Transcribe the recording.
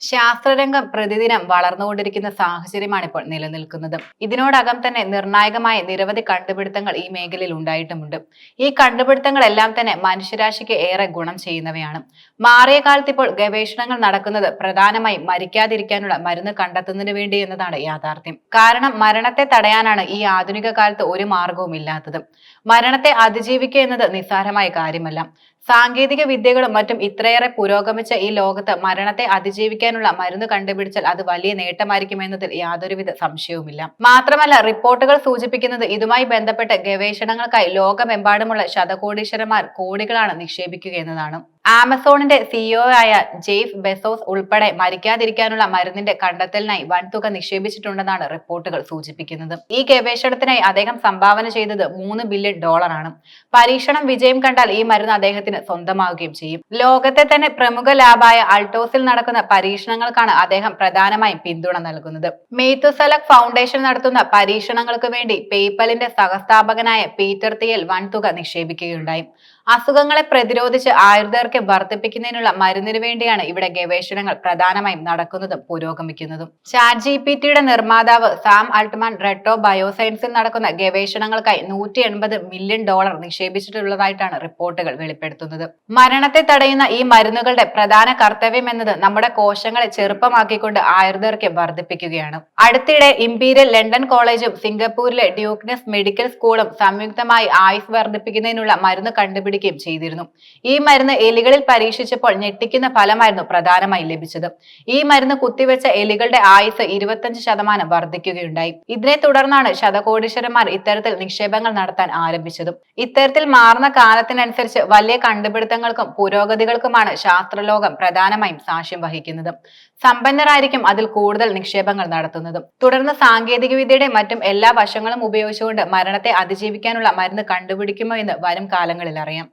ശാസ്ത്രരംഗം പ്രതിദിനം വളർന്നുകൊണ്ടിരിക്കുന്ന സാഹചര്യമാണ് ഇപ്പോൾ നിലനിൽക്കുന്നത്. ഇതിനോടകം തന്നെ നിർണായകമായ നിരവധി കണ്ടുപിടുത്തങ്ങൾ ഈ മേഖലയിൽ ഉണ്ടായിട്ടുമുണ്ട്. ഈ കണ്ടുപിടുത്തങ്ങളെല്ലാം തന്നെ മനുഷ്യരാശിക്ക് ഏറെ ഗുണം ചെയ്യുന്നവയാണ്. മാറിയ കാലത്ത് ഇപ്പോൾ ഗവേഷണങ്ങൾ നടക്കുന്നത് പ്രധാനമായും മരിക്കാതിരിക്കാനുള്ള മരുന്ന് കണ്ടെത്തുന്നതിന് വേണ്ടി എന്നതാണ് യാഥാർത്ഥ്യം. കാരണം മരണത്തെ തടയാനാണ് ഈ ആധുനിക കാലത്ത് ഒരു മാർഗവും ഇല്ലാത്തത്. മരണത്തെ അതിജീവിക്കുക എന്നത് നിസ്സാരമായ കാര്യമല്ല. സാങ്കേതിക വിദ്യകളും മറ്റും ഇത്രയേറെ പുരോഗമിച്ച ഈ ലോകത്ത് മരണത്തെ അതിജീവിക്കാനുള്ള മരുന്ന് കണ്ടുപിടിച്ചാൽ അത് വലിയ നേട്ടമായിരിക്കുമെന്നതിൽ യാതൊരുവിധ സംശയവുമില്ല. മാത്രമല്ല, റിപ്പോർട്ടുകൾ സൂചിപ്പിക്കുന്നത് ഇതുമായി ബന്ധപ്പെട്ട ഗവേഷണങ്ങൾക്കായി ലോകമെമ്പാടുമുള്ള ശതകോടീശ്വരന്മാർ കോടികളാണ് നിക്ഷേപിക്കുക എന്നതാണ്. ആമസോണിന്റെ സിഇഒ ആയ ജെഫ് ബെസോസ് ഉൾപ്പെടെ മരിക്കാതിരിക്കാനുള്ള മരുന്നിന്റെ കണ്ടെത്തലിനായി വൻതുക നിക്ഷേപിച്ചിട്ടുണ്ടെന്നാണ് റിപ്പോർട്ടുകൾ സൂചിപ്പിക്കുന്നത്. ഈ ഗവേഷണത്തിനായി അദ്ദേഹം സംഭാവന ചെയ്തത് $3 ബില്യൺ ആണ്. പരീക്ഷണം വിജയം കണ്ടാൽ ഈ മരുന്ന് അദ്ദേഹത്തിന് സ്വന്തമാവുകയും ചെയ്യും. ലോകത്തെ തന്നെ പ്രമുഖ ലാബായ അൾട്ടോസിൽ നടക്കുന്ന പരീക്ഷണങ്ങൾക്കാണ് അദ്ദേഹം പ്രധാനമായും പിന്തുണ നൽകുന്നത്. മെയ്തുസലക് ഫൗണ്ടേഷൻ നടത്തുന്ന പരീക്ഷണങ്ങൾക്ക് വേണ്ടി പേയ്പലിന്റെ സഹസ്ഥാപകനായ പീറ്റർ തിയൽ വൻതുക നിക്ഷേപിക്കുകയുണ്ടായി. അസുഖങ്ങളെ പ്രതിരോധിച്ച് ആയുർദൈർഘ്യം വർദ്ധിപ്പിക്കുന്നതിനുള്ള മരുന്നിനു വേണ്ടിയാണ് ഇവിടെ ഗവേഷണങ്ങൾ പ്രധാനമായും നടക്കുന്നതും പുരോഗമിക്കുന്നതും. ChatGPTയുടെ നിർമ്മാതാവ് സാം അൾട്ട്മാൻ റെട്ടോ ബയോസയൻസിൽ നടക്കുന്ന ഗവേഷണങ്ങൾക്കായി $180 മില്യൺ നിക്ഷേപിച്ചിട്ടുള്ളതായിട്ടാണ് റിപ്പോർട്ടുകൾ വെളിപ്പെടുത്തുന്നത്. മരണത്തെ തടയുന്ന ഈ മരുന്നുകളുടെ പ്രധാന കർത്തവ്യം എന്നത് നമ്മുടെ കോശങ്ങളെ ചെറുപ്പമാക്കിക്കൊണ്ട് ആയുർദൈർഘ്യം വർദ്ധിപ്പിക്കുകയാണ്. അടുത്തിടെ ഇംപീരിയൽ ലണ്ടൻ കോളേജും സിംഗപ്പൂരിലെ ഡ്യൂക്നെസ് മെഡിക്കൽ സ്കൂളും സംയുക്തമായി ആയുസ് വർദ്ധിപ്പിക്കുന്നതിനുള്ള മരുന്ന് കണ്ടുപിടിക്കുകയും ചെയ്തിരുന്നു. ഈ മരുന്ന് എലികളിൽ പരീക്ഷിച്ചപ്പോൾ ഞെട്ടിക്കുന്ന ഫലമായിരുന്നു പ്രധാനമായി ലഭിച്ചത്. ഈ മരുന്ന് കുത്തിവെച്ച എലികളുടെ ആയുസ് 25% വർദ്ധിക്കുകയുണ്ടായി. ഇതിനെ തുടർന്നാണ് ശതകോടീശ്വരന്മാർ ഇത്തരത്തിൽ നിക്ഷേപങ്ങൾ നടത്താൻ ആരംഭിച്ചതും. ഇത്തരത്തിൽ മാറുന്ന കാലത്തിനനുസരിച്ച് വലിയ കണ്ടുപിടുത്തങ്ങൾക്കും പുരോഗതികൾക്കുമാണ് ശാസ്ത്രലോകം പ്രധാനമായും സാക്ഷ്യം വഹിക്കുന്നത്. സമ്പന്നരായിരിക്കും അതിൽ കൂടുതൽ നിക്ഷേപങ്ങൾ നടത്തുന്നതും. തുടർന്ന് സാങ്കേതിക വിദ്യയുടെ മറ്റും എല്ലാ വശങ്ങളും ഉപയോഗിച്ചുകൊണ്ട് മരണത്തെ അതിജീവിക്കാനുള്ള മരുന്ന് കണ്ടുപിടിക്കുമോ എന്ന് വരും കാലങ്ങളിൽ അറിയാം.